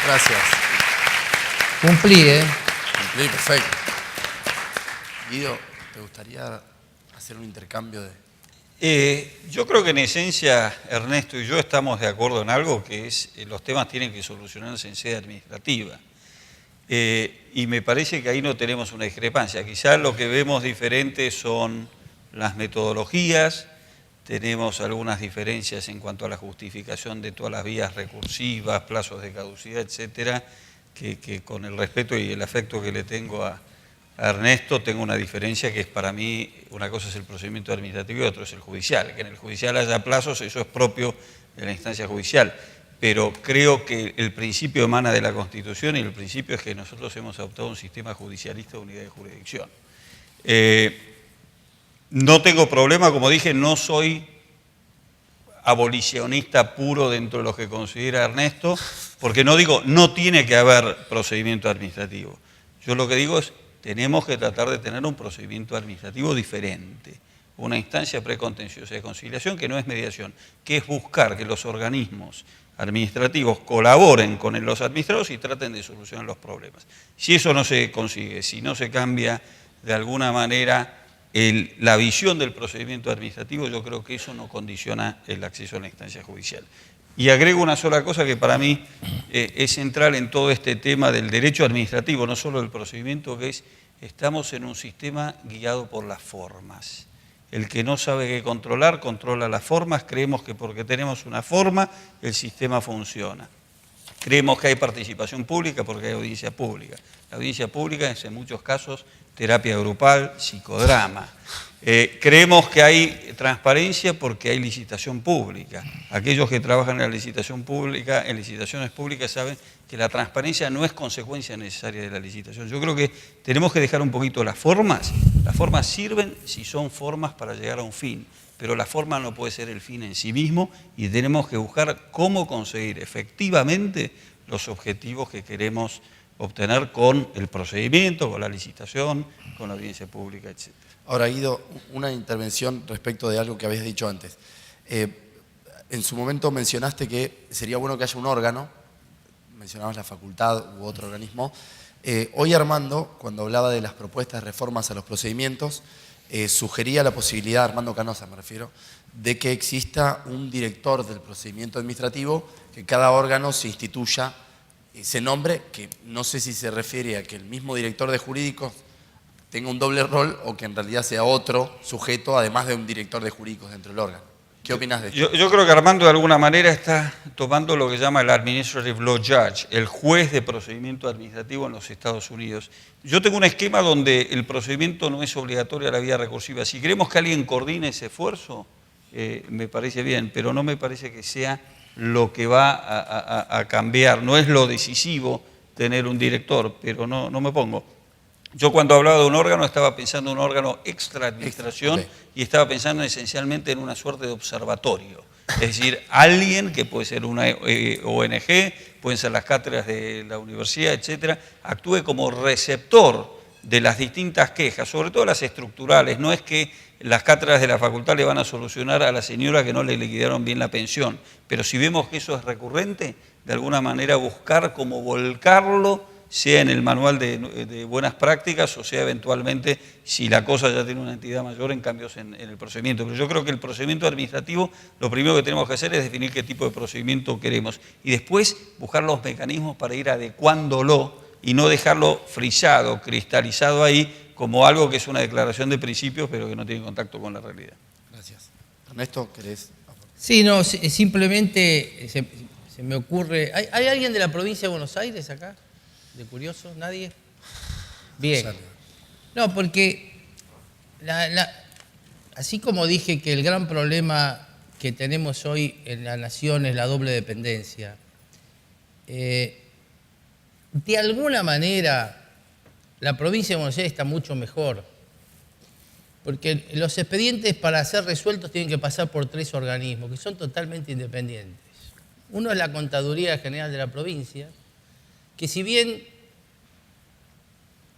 Gracias. Cumplí, ¿eh? Cumplí, perfecto. Guido, ¿te gustaría hacer un intercambio de...? Yo creo que en esencia Ernesto y yo estamos de acuerdo en algo, que es los temas tienen que solucionarse en sede administrativa. Y me parece que ahí no tenemos una discrepancia. Quizás lo que vemos diferente son las metodologías, tenemos algunas diferencias en cuanto a la justificación de todas las vías recursivas, plazos de caducidad, etcétera, que con el respeto y el afecto que le tengo a Ernesto, tengo una diferencia que es para mí, una cosa es el procedimiento administrativo y otro es el judicial. Que en el judicial haya plazos, eso es propio de la instancia judicial. Pero creo que el principio emana de la Constitución y el principio es que nosotros hemos adoptado un sistema judicialista de unidad de jurisdicción. No tengo problema, como dije, no soy abolicionista puro dentro de lo que considera Ernesto, porque no digo, no tiene que haber procedimiento administrativo. Yo lo que digo es, tenemos que tratar de tener un procedimiento administrativo diferente, una instancia precontenciosa de conciliación que no es mediación, que es buscar que los organismos administrativos colaboren con los administrados y traten de solucionar los problemas. Si eso no se consigue, si no se cambia de alguna manera la visión del procedimiento administrativo, yo creo que eso no condiciona el acceso a la instancia judicial. Y agrego una sola cosa que para mí es central en todo este tema del derecho administrativo, no solo del procedimiento, que es, estamos en un sistema guiado por las formas. El que no sabe qué controlar, controla las formas. Creemos que porque tenemos una forma, el sistema funciona. Creemos que hay participación pública porque hay audiencia pública. La audiencia pública es en muchos casos terapia grupal, psicodrama. Creemos que hay transparencia porque hay licitación pública. Aquellos que trabajan en la licitación pública, en licitaciones públicas, saben que la transparencia no es consecuencia necesaria de la licitación. Yo creo que tenemos que dejar un poquito las formas. Las formas sirven si son formas para llegar a un fin, pero la forma no puede ser el fin en sí mismo y tenemos que buscar cómo conseguir efectivamente los objetivos que queremos obtener con el procedimiento, con la licitación, con la audiencia pública, etc. Ahora, Guido, una intervención respecto de algo que habías dicho antes. En su momento mencionaste que sería bueno que haya un órgano, mencionabas la facultad u otro organismo. Hoy Armando, cuando hablaba de las propuestas de reformas a los procedimientos, sugería la posibilidad, Armando Canosa me refiero, de que exista un director del procedimiento administrativo, que cada órgano se instituya ese nombre, que no sé si se refiere a que el mismo director de jurídicos tenga un doble rol o que en realidad sea otro sujeto, además de un director de jurídicos dentro del órgano. ¿Qué opinas de esto? Yo creo que Armando de alguna manera está tomando lo que llama el Administrative Law Judge, el juez de procedimiento administrativo en los Estados Unidos. Yo tengo un esquema donde el procedimiento no es obligatorio a la vía recursiva. Si queremos que alguien coordine ese esfuerzo, me parece bien, pero no me parece que sea lo que va a cambiar. No es lo decisivo tener un director, pero no me pongo. Yo cuando hablaba de un órgano estaba pensando en un órgano extra administración, okay, y estaba pensando esencialmente en una suerte de observatorio. Es decir, alguien que puede ser una ONG, pueden ser las cátedras de la universidad, etcétera, actúe como receptor de las distintas quejas, sobre todo las estructurales. No es que las cátedras de la facultad le van a solucionar a la señora que no le liquidaron bien la pensión, pero si vemos que eso es recurrente, de alguna manera buscar cómo volcarlo, sea en el manual de buenas prácticas o sea eventualmente, si la cosa ya tiene una entidad mayor, en cambios en el procedimiento. Pero yo creo que el procedimiento administrativo, lo primero que tenemos que hacer es definir qué tipo de procedimiento queremos y después buscar los mecanismos para ir adecuándolo y no dejarlo frisado, cristalizado ahí como algo que es una declaración de principios pero que no tiene contacto con la realidad. Gracias. Ernesto, ¿querés? Sí, no, simplemente se me ocurre... ¿Hay alguien de la provincia de Buenos Aires acá? ¿De curioso? ¿Nadie? Bien. No, porque así como dije que el gran problema que tenemos hoy en la nación es la doble dependencia, de alguna manera la provincia de Buenos Aires está mucho mejor, porque los expedientes para ser resueltos tienen que pasar por 3 organismos que son totalmente independientes. Uno es la Contaduría General de la provincia, que si bien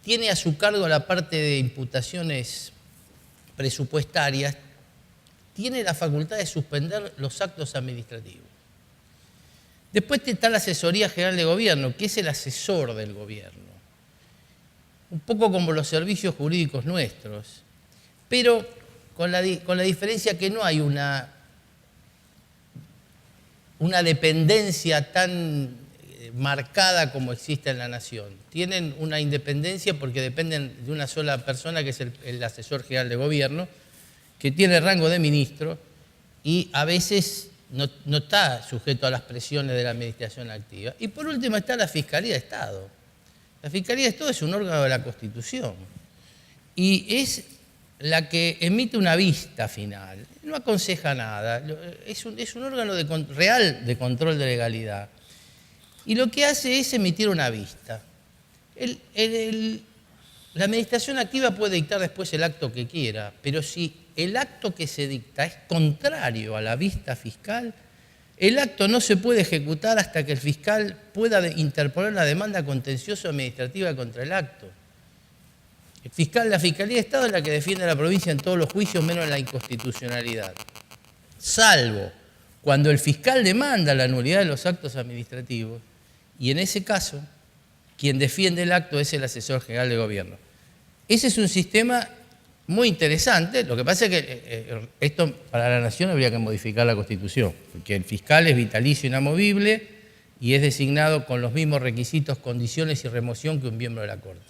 tiene a su cargo la parte de imputaciones presupuestarias, tiene la facultad de suspender los actos administrativos. Después está la Asesoría General de Gobierno, que es el asesor del gobierno. Un poco como los servicios jurídicos nuestros, pero con la diferencia que no hay una dependencia tan marcada como existe en la nación. Tienen una independencia porque dependen de una sola persona, que es el asesor general de gobierno, que tiene rango de ministro y a veces no está sujeto a las presiones de la administración activa. Y por último está la Fiscalía de Estado. La Fiscalía de Estado es un órgano de la Constitución y es la que emite una vista final, no aconseja nada, es un órgano real de control de legalidad. Y lo que hace es emitir una vista. La administración activa puede dictar después el acto que quiera, pero si el acto que se dicta es contrario a la vista fiscal, el acto no se puede ejecutar hasta que el fiscal pueda interponer una demanda contenciosa administrativa contra el acto. La Fiscalía de Estado es la que defiende a la provincia en todos los juicios, menos en la inconstitucionalidad. Salvo cuando el fiscal demanda la nulidad de los actos administrativos, y en ese caso, quien defiende el acto es el asesor general de gobierno. Ese es un sistema muy interesante. Lo que pasa es que esto para la Nación habría que modificar la Constitución, porque el fiscal es vitalicio inamovible y es designado con los mismos requisitos, condiciones y remoción que un miembro de la Corte.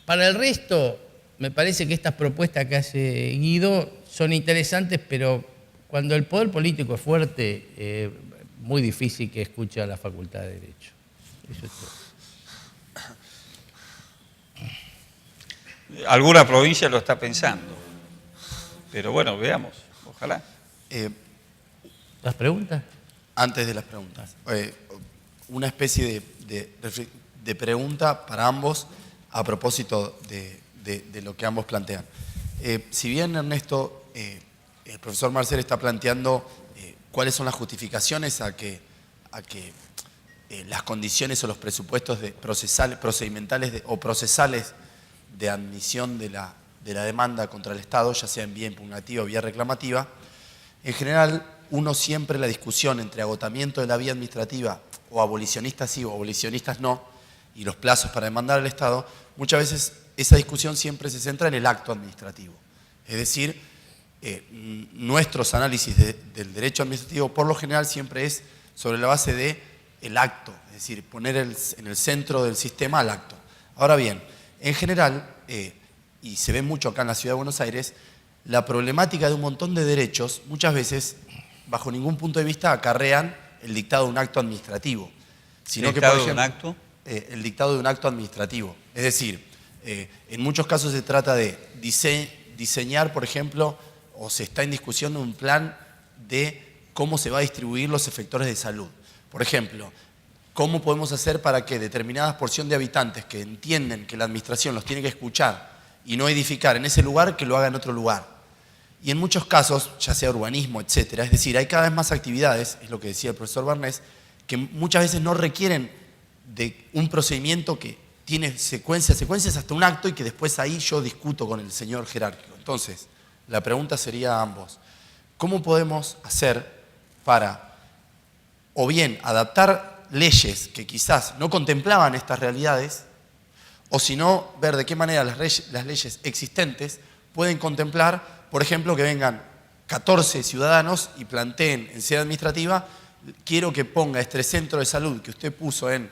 Para el resto, me parece que estas propuestas que hace Guido son interesantes, pero cuando el poder político es fuerte, muy difícil que escuche a la Facultad de Derecho. Eso es todo. Alguna provincia lo está pensando, pero bueno, veamos, ojalá. ¿Las preguntas? Antes de las preguntas, una especie de pregunta para ambos a propósito de lo que ambos plantean. Si bien, Ernesto, el profesor Marcel está planteando cuáles son las justificaciones a que las condiciones o los presupuestos procedimentales o procesales de admisión de la demanda contra el Estado, ya sea en vía impugnativa o vía reclamativa, en general uno siempre la discusión entre agotamiento de la vía administrativa o abolicionistas sí o abolicionistas no, y los plazos para demandar al Estado, muchas veces esa discusión siempre se centra en el acto administrativo. Es decir, nuestros análisis del derecho administrativo por lo general siempre es sobre la base del acto, es decir, poner en el centro del sistema al acto. Ahora bien, en general, y se ve mucho acá en la Ciudad de Buenos Aires, la problemática de un montón de derechos muchas veces, bajo ningún punto de vista, acarrean el dictado de un acto administrativo. Sino que, por ejemplo, ¿Un acto? El dictado de un acto administrativo. Es decir, en muchos casos se trata de diseñar, por ejemplo, o se está en discusión un plan de cómo se va a distribuir los efectores de salud. Por ejemplo, cómo podemos hacer para que determinadas porción de habitantes que entienden que la administración los tiene que escuchar y no edificar en ese lugar, que lo haga en otro lugar. Y en muchos casos, ya sea urbanismo, etcétera, es decir, hay cada vez más actividades, es lo que decía el profesor Barnés, que muchas veces no requieren de un procedimiento que tiene secuencias hasta un acto y que después ahí yo discuto con el señor jerárquico. Entonces, la pregunta sería a ambos, ¿cómo podemos hacer para, o bien, adaptar leyes que quizás no contemplaban estas realidades, o si no, ver de qué manera las leyes existentes pueden contemplar, por ejemplo, que vengan 14 ciudadanos y planteen en sede administrativa, quiero que ponga este centro de salud que usted puso en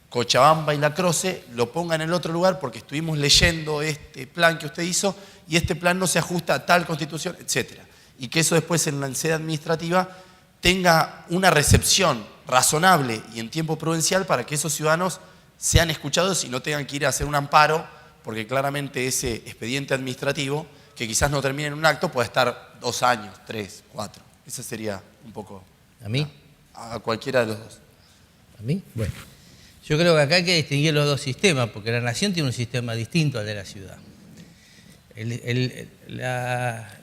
Cochabamba y La Croce, lo ponga en el otro lugar porque estuvimos leyendo este plan que usted hizo y este plan no se ajusta a tal constitución, etc. Y que eso después en la sede administrativa tenga una recepción razonable y en tiempo prudencial para que esos ciudadanos sean escuchados y no tengan que ir a hacer un amparo, porque claramente ese expediente administrativo, que quizás no termine en un acto, puede estar 2 años, 3, 4. Esa sería un poco... ¿A mí? A cualquiera de los dos. ¿A mí? Bueno. Yo creo que acá hay que distinguir los dos sistemas, porque la Nación tiene un sistema distinto al de la ciudad.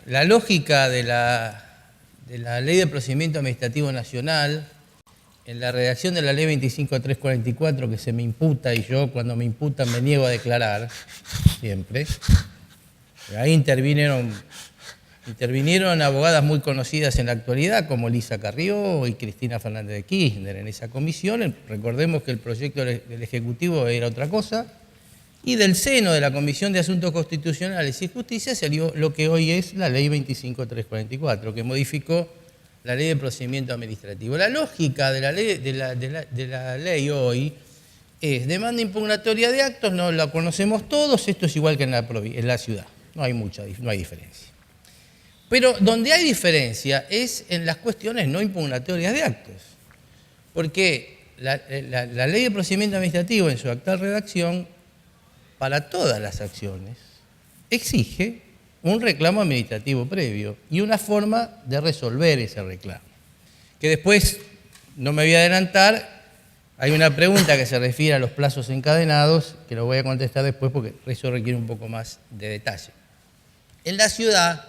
La lógica de la Ley de Procedimiento Administrativo Nacional, en la redacción de la Ley 25.344, que se me imputa y yo cuando me imputan me niego a declarar, siempre, ahí intervinieron Intervinieron abogadas muy conocidas en la actualidad, como Lisa Carrió y Cristina Fernández de Kirchner en esa comisión. Recordemos que el proyecto del Ejecutivo era otra cosa. Y del seno de la Comisión de Asuntos Constitucionales y Justicia salió lo que hoy es la Ley 25.344, que modificó la Ley de Procedimiento Administrativo. La lógica de la ley hoy es demanda impugnatoria de actos, no la conocemos todos, esto es igual que en la ciudad, no hay diferencia. Pero donde hay diferencia es en las cuestiones no impugnatorias de actos, porque la Ley de Procedimiento Administrativo en su actual redacción, para todas las acciones, exige un reclamo administrativo previo y una forma de resolver ese reclamo. Que después, no me voy a adelantar, hay una pregunta que se refiere a los plazos encadenados, que lo voy a contestar después porque eso requiere un poco más de detalle. En la ciudad,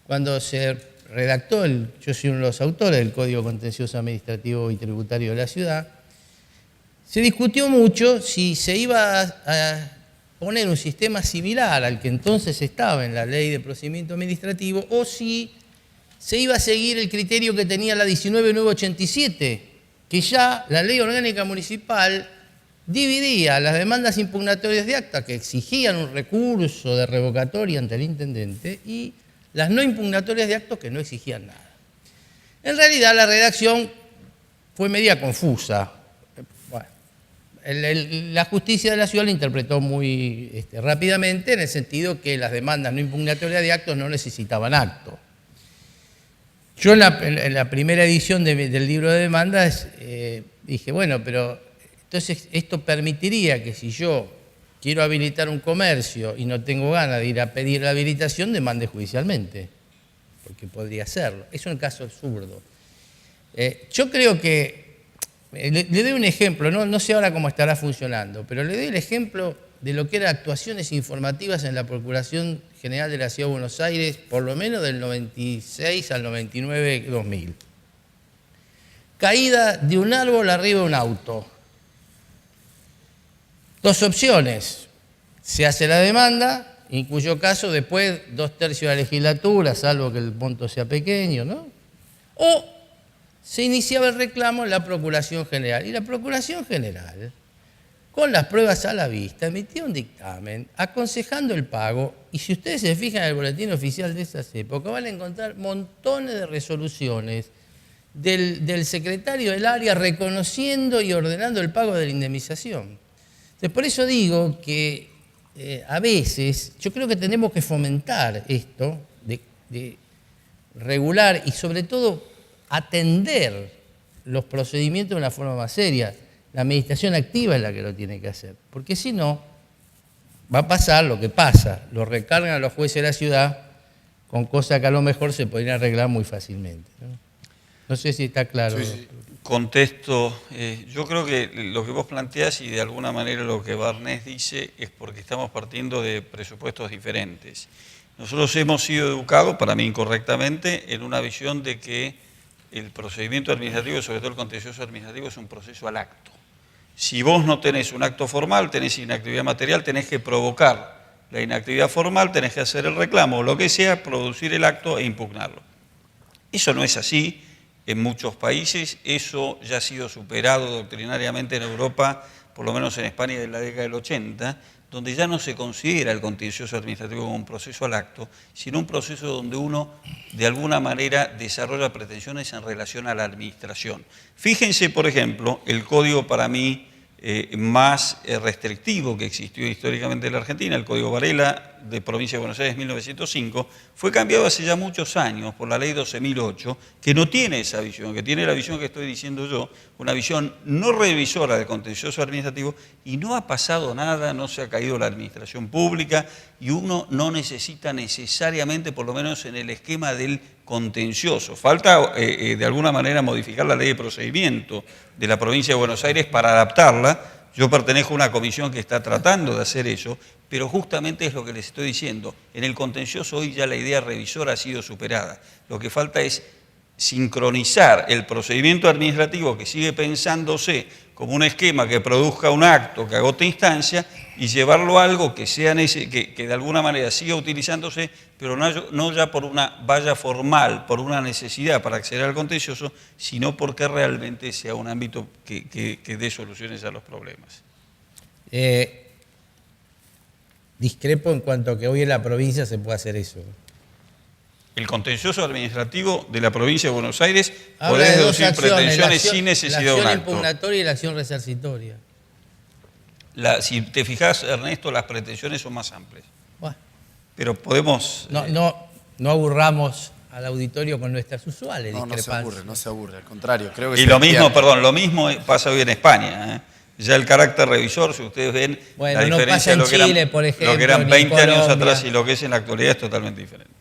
cuando se redactó, yo soy uno de los autores del Código Contencioso Administrativo y Tributario de la ciudad, se discutió mucho si se iba a poner un sistema similar al que entonces estaba en la Ley de Procedimiento Administrativo o si se iba a seguir el criterio que tenía la 19.987, que ya la Ley Orgánica Municipal dividía las demandas impugnatorias de acta que exigían un recurso de revocatoria ante el intendente y las no impugnatorias de actos que no exigían nada. En realidad la redacción fue media confusa. La justicia de la ciudad lo interpretó muy rápidamente en el sentido que las demandas no impugnatorias de actos no necesitaban acto. Yo en la primera edición del libro de demandas dije, bueno, pero entonces esto permitiría que si yo quiero habilitar un comercio y no tengo ganas de ir a pedir la habilitación, demande judicialmente, porque podría hacerlo. Es un caso absurdo. Yo creo que le doy un ejemplo, no sé ahora cómo estará funcionando, pero le doy el ejemplo de lo que eran actuaciones informativas en la Procuración General de la Ciudad de Buenos Aires, por lo menos del 96 al 99-2000. Caída de un árbol arriba de un auto. Dos opciones. Se hace la demanda, en cuyo caso después 2/3 de la legislatura, salvo que el monto sea pequeño, ¿no? O se iniciaba el reclamo en la Procuración General. Y la Procuración General, con las pruebas a la vista, emitía un dictamen aconsejando el pago. Y si ustedes se fijan en el boletín oficial de esas épocas, van a encontrar montones de resoluciones del secretario del área reconociendo y ordenando el pago de la indemnización. Entonces, por eso digo que a veces yo creo que tenemos que fomentar esto de regular y sobre todo atender los procedimientos de una forma más seria. La administración activa es la que lo tiene que hacer, porque si no, va a pasar lo que pasa, lo recargan a los jueces de la ciudad con cosas que a lo mejor se podrían arreglar muy fácilmente. No sé si está claro. Sí. Contesto, yo creo que lo que vos planteás y de alguna manera lo que Barnés dice es porque estamos partiendo de presupuestos diferentes. Nosotros hemos sido educados, para mí incorrectamente, en una visión de que el procedimiento administrativo, sobre todo el contencioso administrativo, es un proceso al acto. Si vos no tenés un acto formal, tenés inactividad material, tenés que provocar la inactividad formal, tenés que hacer el reclamo, o lo que sea, producir el acto e impugnarlo. Eso no es así en muchos países, eso ya ha sido superado doctrinariamente en Europa, por lo menos en España de la década del 80, donde ya no se considera el contencioso administrativo como un proceso al acto, sino un proceso donde uno, de alguna manera, desarrolla pretensiones en relación a la administración. Fíjense, por ejemplo, el código para mí más restrictivo que existió históricamente en la Argentina, el Código Varela de Provincia de Buenos Aires 1905, fue cambiado hace ya muchos años por la Ley 12.008, que no tiene esa visión, que tiene la visión que estoy diciendo yo, una visión no revisora del contencioso administrativo, y no ha pasado nada, no se ha caído la administración pública, y uno no necesita necesariamente, por lo menos en el esquema del contencioso. Falta de alguna manera modificar la ley de procedimiento de la provincia de Buenos Aires para adaptarla. Yo pertenezco a una comisión que está tratando de hacer eso, pero justamente es lo que les estoy diciendo. En el contencioso hoy ya la idea revisora ha sido superada. Lo que falta es sincronizar el procedimiento administrativo que sigue pensándose como un esquema que produzca un acto, que agote instancia, y llevarlo a algo que sea que de alguna manera siga utilizándose, pero no ya por una valla formal, por una necesidad para acceder al contencioso, sino porque realmente sea un ámbito que dé soluciones a los problemas. Discrepo en cuanto a que hoy en la provincia se puede hacer eso. El contencioso administrativo de la provincia de Buenos Aires Habla podés de dos deducir acciones, pretensiones sin necesidad de un la acción acto. impugnatoria y la acción resarcitoria. Si te fijas, Ernesto, las pretensiones son más amplias. Bueno, Pero podemos... no aburramos al auditorio con nuestras usuales discrepancias. No se aburre, al contrario. Creo que Y lo mismo, lo mismo pasa hoy en España. Ya el carácter revisor, si ustedes ven Bueno, la no diferencia de pasa en Chile, por ejemplo, lo que eran ni 20 años Colombia. atrás y lo que es en la actualidad es totalmente diferente.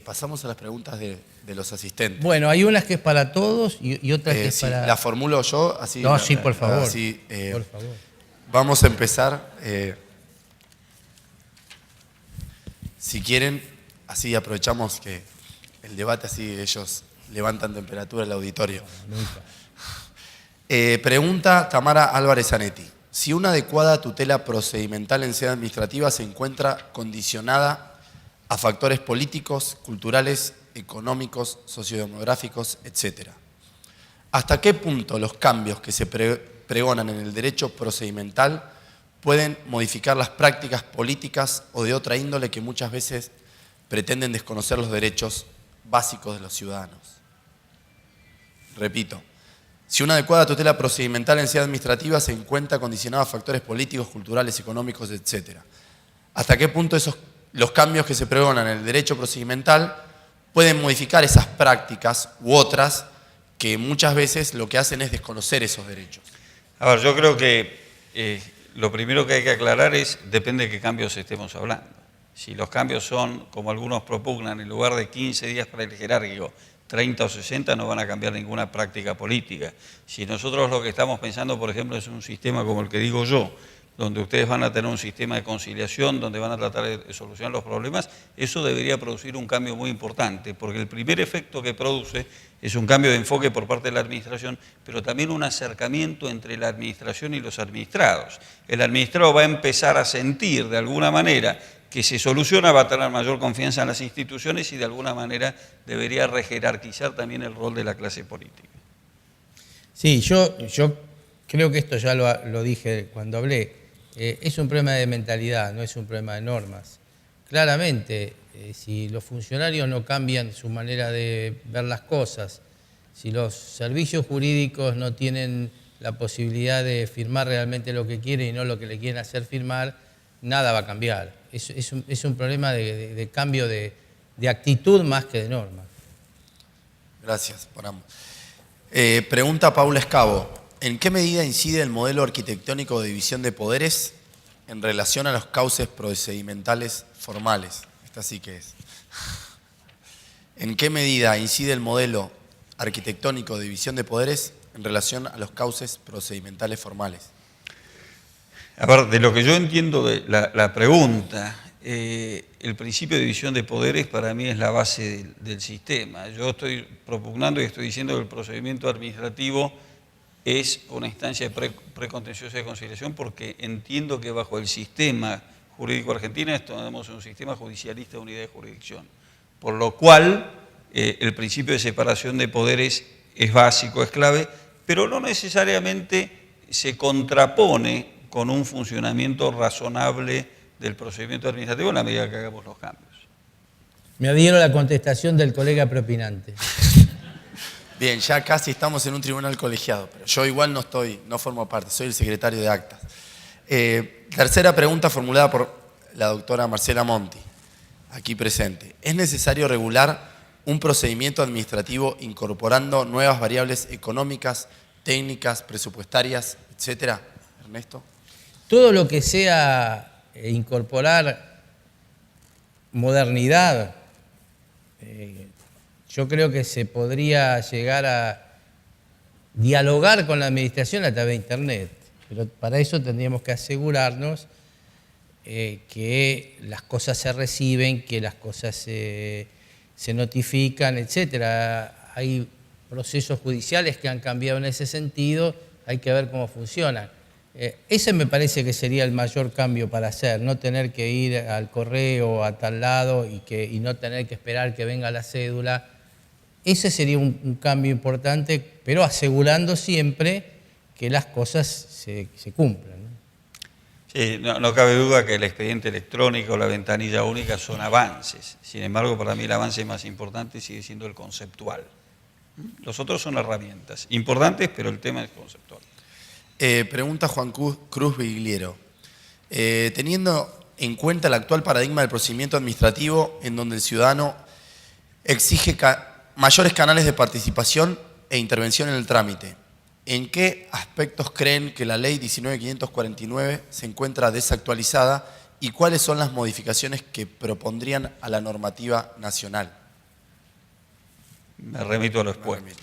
Pasamos a las preguntas de los asistentes. Bueno, hay unas que es para todos y otras que es Sí, para... la formulo yo, así. No, sí, por favor. Así, Por favor. vamos a empezar. Si quieren, así aprovechamos que el debate, así ellos levantan temperatura al auditorio. Pregunta Tamara Álvarez Zanetti. Si una adecuada tutela procedimental en sede administrativa se encuentra condicionada a factores políticos, culturales, económicos, sociodemográficos, etc. ¿Hasta qué punto los cambios que se pregonan en el derecho procedimental pueden modificar las prácticas políticas o de otra índole que muchas veces pretenden desconocer los derechos básicos de los ciudadanos? Repito, si una adecuada tutela procedimental en sede administrativa se encuentra condicionada a factores políticos, culturales, económicos, etc. ¿Hasta qué punto los cambios que se pregonan en el derecho procedimental pueden modificar esas prácticas u otras que muchas veces lo que hacen es desconocer esos derechos? A ver, yo creo que lo primero que hay que aclarar es, depende de qué cambios estemos hablando. Si los cambios son, como algunos propugnan, en lugar de 15 días para el jerárquico, 30 o 60, no van a cambiar ninguna práctica política. Si nosotros lo que estamos pensando, por ejemplo, es un sistema como el que digo yo, donde ustedes van a tener un sistema de conciliación, donde van a tratar de solucionar los problemas, eso debería producir un cambio muy importante, porque el primer efecto que produce es un cambio de enfoque por parte de la administración, pero también un acercamiento entre la administración y los administrados. El administrado va a empezar a sentir, de alguna manera, que se soluciona, va a tener mayor confianza en las instituciones y de alguna manera debería rejerarquizar también el rol de la clase política. Sí, yo creo que esto ya lo dije cuando hablé. Es un problema de mentalidad, no es un problema de normas. Claramente, si los funcionarios no cambian su manera de ver las cosas, si los servicios jurídicos no tienen la posibilidad de firmar realmente lo que quieren y no lo que le quieren hacer firmar, nada va a cambiar. Es un problema de cambio de actitud más que de norma. Gracias por ambos. Pregunta Paula Escabo. ¿En qué medida incide el modelo arquitectónico de división de poderes en relación a los cauces procedimentales formales? Esta sí que es. ¿En qué medida incide el modelo arquitectónico de división de poderes en relación a los cauces procedimentales formales? A ver, de lo que yo entiendo de la pregunta, el principio de división de poderes para mí es la base del sistema. Yo estoy propugnando y estoy diciendo que el procedimiento administrativo es una instancia precontenciosa de conciliación porque entiendo que bajo el sistema jurídico argentino tenemos un sistema judicialista de unidad de jurisdicción, por lo cual el principio de separación de poderes es básico, es clave, pero no necesariamente se contrapone con un funcionamiento razonable del procedimiento administrativo en la medida que hagamos los cambios. Me adhiero a la contestación del colega propinante. Bien, ya casi estamos en un tribunal colegiado, pero yo igual no formo parte, soy el secretario de actas. Tercera pregunta formulada por la doctora Marcela Monti, aquí presente. ¿Es necesario regular un procedimiento administrativo incorporando nuevas variables económicas, técnicas, presupuestarias, etcétera? Ernesto. Todo lo que sea incorporar modernidad, yo creo que se podría llegar a dialogar con la administración a través de Internet, pero para eso tendríamos que asegurarnos que las cosas se reciben, que las cosas se notifican, etcétera. Hay procesos judiciales que han cambiado en ese sentido, hay que ver cómo funcionan. Ese me parece que sería el mayor cambio para hacer, no tener que ir al correo a tal lado y no tener que esperar que venga la cédula. Ese sería un cambio importante, pero asegurando siempre que las cosas se cumplan, ¿no? Sí, no cabe duda que el expediente electrónico, la ventanilla única son avances. Sin embargo, para mí el avance más importante sigue siendo el conceptual. Los otros son herramientas importantes, pero el tema es conceptual. Pregunta Juan Cruz Vigliero. Teniendo en cuenta el actual paradigma del procedimiento administrativo en donde el ciudadano exige mayores canales de participación e intervención en el trámite, ¿en qué aspectos creen que la ley 19.549 se encuentra desactualizada y cuáles son las modificaciones que propondrían a la normativa nacional? Me remito a lo expuesto.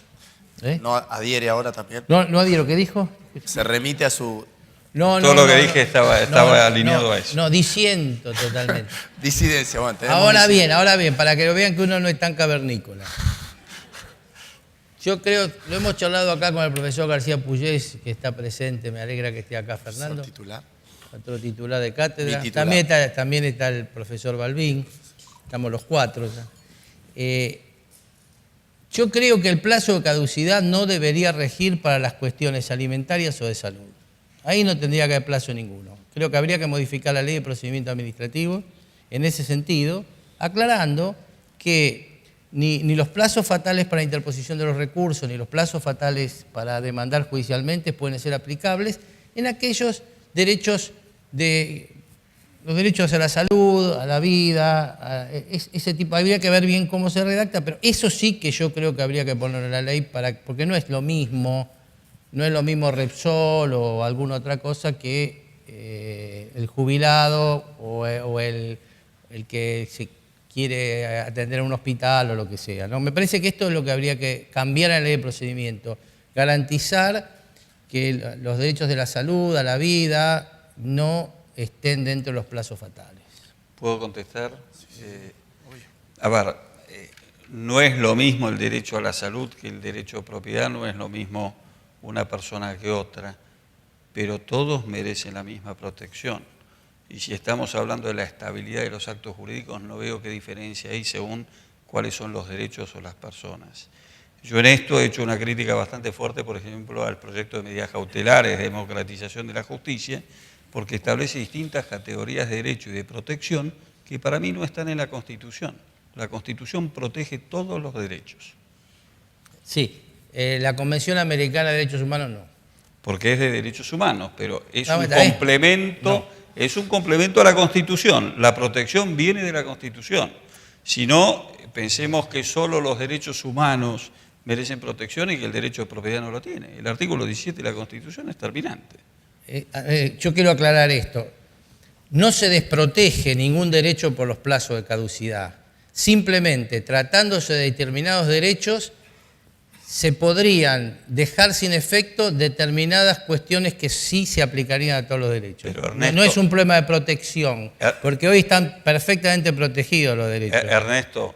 ¿No adhiere ahora también? ¿No adhiero? ¿Qué dijo? Se remite a su Todo lo que dije estaba alineado a eso. No, disiento totalmente. disidencia. Bueno, ahora bien, para que lo vean que uno no es tan cavernícola. Yo creo, lo hemos charlado acá con el profesor García Puyés, que está presente, me alegra que esté acá Fernando. Titular. Otro titular de cátedra. Titular. También está el profesor Balbín, estamos los cuatro ya. Yo creo que el plazo de caducidad no debería regir para las cuestiones alimentarias o de salud. Ahí no tendría que haber plazo ninguno. Creo que habría que modificar la ley de procedimiento administrativo en ese sentido, aclarando que ni los plazos fatales para interposición de los recursos, ni los plazos fatales para demandar judicialmente pueden ser aplicables en aquellos derechos los derechos a la salud, a la vida, ese tipo. Habría que ver bien cómo se redacta, pero eso sí que yo creo que habría que ponerlo en la ley, porque no es lo mismo Repsol o alguna otra cosa que el jubilado o el que se quiere atender en un hospital o lo que sea, ¿no? Me parece que esto es lo que habría que cambiar en la ley de procedimiento, garantizar que los derechos de la salud, a la vida, no estén dentro de los plazos fatales. ¿Puedo contestar? A ver, no es lo mismo el derecho a la salud que el derecho a propiedad, no es lo mismo una persona que otra, pero todos merecen la misma protección. Y si estamos hablando de la estabilidad de los actos jurídicos, no veo qué diferencia hay según cuáles son los derechos o las personas. Yo en esto he hecho una crítica bastante fuerte, por ejemplo, al proyecto de medidas cautelares de democratización de la justicia, porque establece distintas categorías de derecho y de protección que para mí no están en la Constitución. La Constitución protege todos los derechos. Sí, la Convención Americana de Derechos Humanos no. Porque es de derechos humanos, pero es un complemento, es un complemento a la Constitución. La protección viene de la Constitución. Si no, pensemos que solo los derechos humanos merecen protección y que el derecho de propiedad no lo tiene. El artículo 17 de la Constitución es terminante. Yo quiero aclarar esto. No se desprotege ningún derecho por los plazos de caducidad. Simplemente, tratándose de determinados derechos, se podrían dejar sin efecto determinadas cuestiones que sí se aplicarían a todos los derechos. Pero Ernesto, no es un problema de protección, porque hoy están perfectamente protegidos los derechos. Ernesto,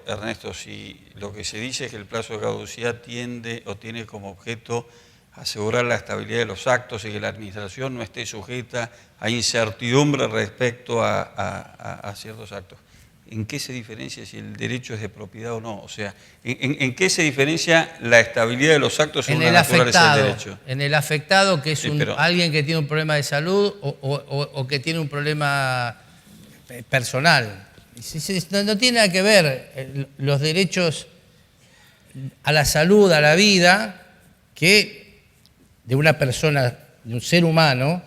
si lo que se dice es que el plazo de caducidad tiende o tiene como objeto asegurar la estabilidad de los actos y que la administración no esté sujeta a incertidumbre respecto a ciertos actos. ¿En qué se diferencia si el derecho es de propiedad o no? O sea, ¿en qué se diferencia la estabilidad de los actos según la naturaleza del derecho? En el afectado, que es alguien que tiene un problema de salud o que tiene un problema personal. No tiene nada que ver los derechos a la salud, a la vida, que de una persona, de un ser humano,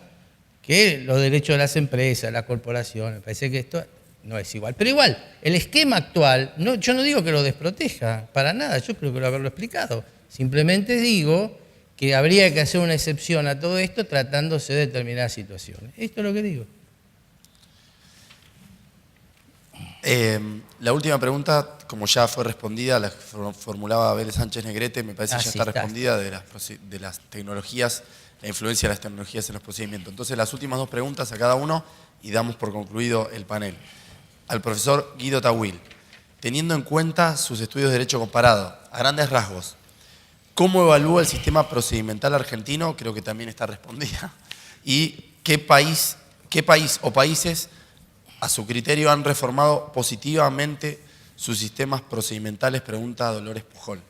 que los derechos de las empresas, las corporaciones. Me parece que esto no es igual. Pero igual, el esquema actual, yo no digo que lo desproteja, para nada, yo creo que lo haberlo explicado. Simplemente digo que habría que hacer una excepción a todo esto tratándose de determinadas situaciones. Esto es lo que digo. La última pregunta, como ya fue respondida, la formulaba Vélez Sánchez Negrete, me parece que ya está respondida, de las tecnologías, la influencia de las tecnologías en los procedimientos. Entonces, las últimas dos preguntas a cada uno y damos por concluido el panel. Al profesor Guido Tawil, teniendo en cuenta sus estudios de Derecho Comparado, a grandes rasgos, ¿cómo evalúa el sistema procedimental argentino? Creo que también está respondida. ¿Y qué país o países, a su criterio, han reformado positivamente sus sistemas procedimentales? Pregunta Dolores Pujol.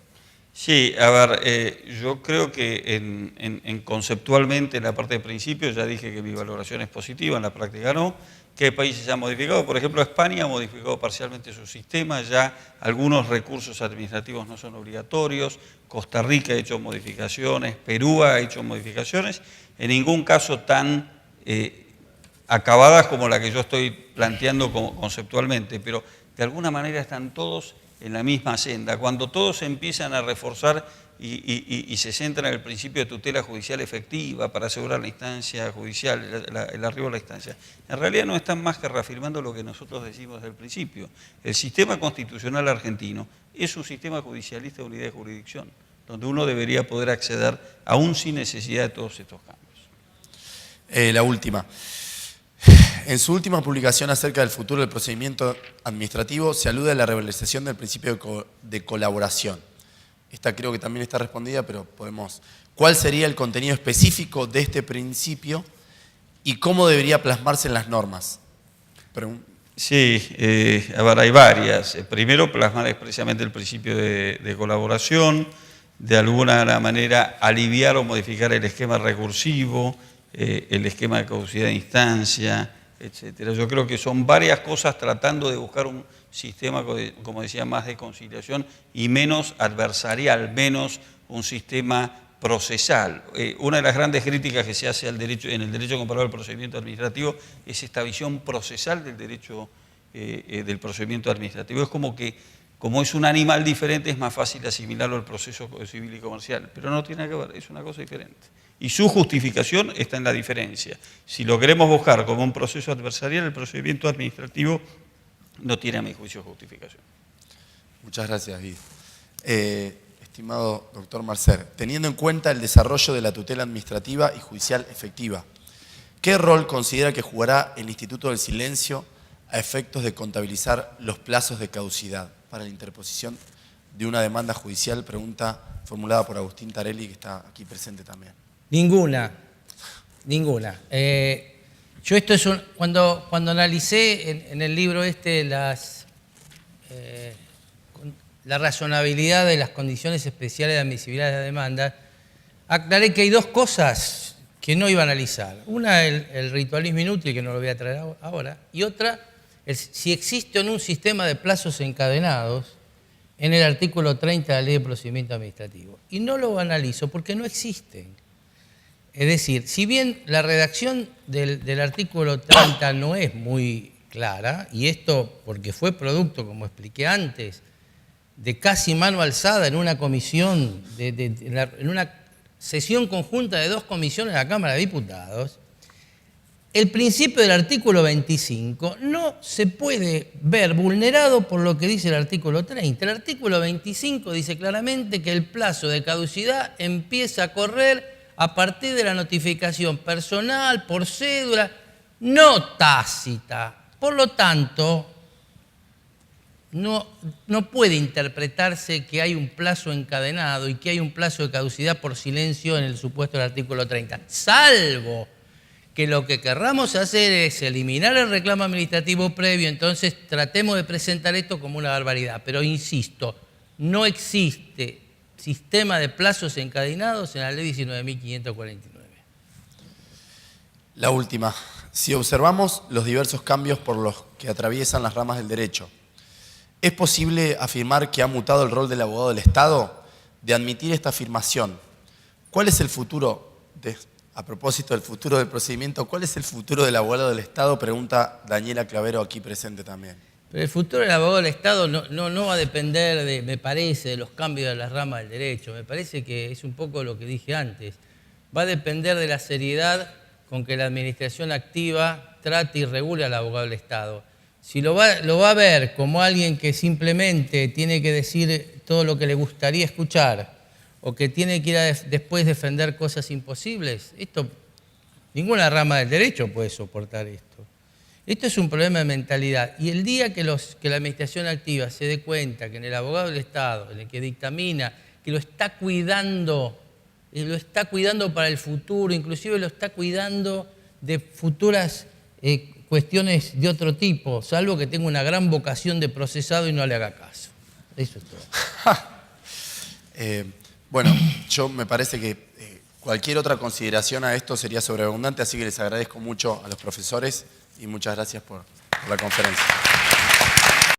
Sí, a ver, yo creo que conceptualmente en la parte de principio ya dije que mi valoración es positiva, en la práctica no. ¿Qué países han modificado? Por ejemplo, España ha modificado parcialmente su sistema, ya algunos recursos administrativos no son obligatorios, Costa Rica ha hecho modificaciones, Perú ha hecho modificaciones, en ningún caso tan acabadas como la que yo estoy planteando conceptualmente, pero de alguna manera están todos en la misma senda. Cuando todos empiezan a reforzar y se centran en el principio de tutela judicial efectiva para asegurar la instancia judicial, el arribo a la instancia, en realidad no están más que reafirmando lo que nosotros decimos desde el principio. El sistema constitucional argentino es un sistema judicialista de unidad de jurisdicción, donde uno debería poder acceder aún sin necesidad de todos estos cambios. La última. En su última publicación acerca del futuro del procedimiento administrativo se alude a la revalorización del principio de colaboración. Esta creo que también está respondida, pero podemos... ¿Cuál sería el contenido específico de este principio y cómo debería plasmarse en las normas? Sí, a ver, hay varias. Primero, plasmar expresamente el principio de colaboración, de alguna manera aliviar o modificar el esquema recursivo, el esquema de caducidad de instancia, etcétera. Yo creo que son varias cosas tratando de buscar un sistema, como decía, más de conciliación y menos adversarial, menos un sistema procesal. Una de las grandes críticas que se hace en el derecho comparado al procedimiento administrativo es esta visión procesal del derecho del procedimiento administrativo. Es como que, como es un animal diferente, es más fácil asimilarlo al proceso civil y comercial, pero no tiene que ver, es una cosa diferente. Y su justificación está en la diferencia. Si lo queremos buscar como un proceso adversarial, el procedimiento administrativo no tiene, a mi juicio, justificación. Muchas gracias, Guido. Estimado doctor Marcer, teniendo en cuenta el desarrollo de la tutela administrativa y judicial efectiva, ¿qué rol considera que jugará el Instituto del Silencio a efectos de contabilizar los plazos de caducidad para la interposición de una demanda judicial? Pregunta formulada por Agustín Tarelli, que está aquí presente también. Ninguna. Yo esto es cuando analicé en el libro la razonabilidad de las condiciones especiales de admisibilidad de la demanda, aclaré que hay dos cosas que no iba a analizar. Una, el ritualismo inútil, que no lo voy a traer ahora, y otra, si existe o no un sistema de plazos encadenados en el artículo 30 de la Ley de Procedimiento Administrativo. Y no lo analizo porque no existen. Es decir, si bien la redacción del artículo 30 no es muy clara, y esto porque fue producto, como expliqué antes, de casi mano alzada en una comisión, en una sesión conjunta de dos comisiones de la Cámara de Diputados, el principio del artículo 25 no se puede ver vulnerado por lo que dice el artículo 30. El artículo 25 dice claramente que el plazo de caducidad empieza a correr a partir de la notificación personal, por cédula, no tácita. Por lo tanto, no puede interpretarse que hay un plazo encadenado y que hay un plazo de caducidad por silencio en el supuesto del artículo 30, salvo que lo que querramos hacer es eliminar el reclamo administrativo previo, entonces tratemos de presentar esto como una barbaridad. Pero insisto, no existe sistema de plazos encadenados en la Ley 19.549. La última. Si observamos los diversos cambios por los que atraviesan las ramas del derecho, ¿es posible afirmar que ha mutado el rol del abogado del Estado? De admitir esta afirmación, ¿cuál es el futuro, a propósito del futuro del procedimiento, cuál es el futuro del abogado del Estado? Pregunta Daniela Clavero, aquí presente también. Pero el futuro del abogado del Estado no va a depender, me parece, de los cambios de las ramas del derecho. Me parece que es un poco lo que dije antes. Va a depender de la seriedad con que la administración activa trate y regule al abogado del Estado. Si lo va a ver como alguien que simplemente tiene que decir todo lo que le gustaría escuchar o que tiene que ir después defender cosas imposibles, ninguna rama del derecho puede soportar esto. Esto es un problema de mentalidad. Y el día que la administración activa se dé cuenta que en el abogado del Estado, en el que dictamina, que lo está cuidando lo está cuidando para el futuro, inclusive lo está cuidando de futuras cuestiones de otro tipo, salvo que tenga una gran vocación de procesado y no le haga caso. Eso es todo. Bueno, yo me parece que cualquier otra consideración a esto sería sobreabundante, así que les agradezco mucho a los profesores y muchas gracias por la conferencia.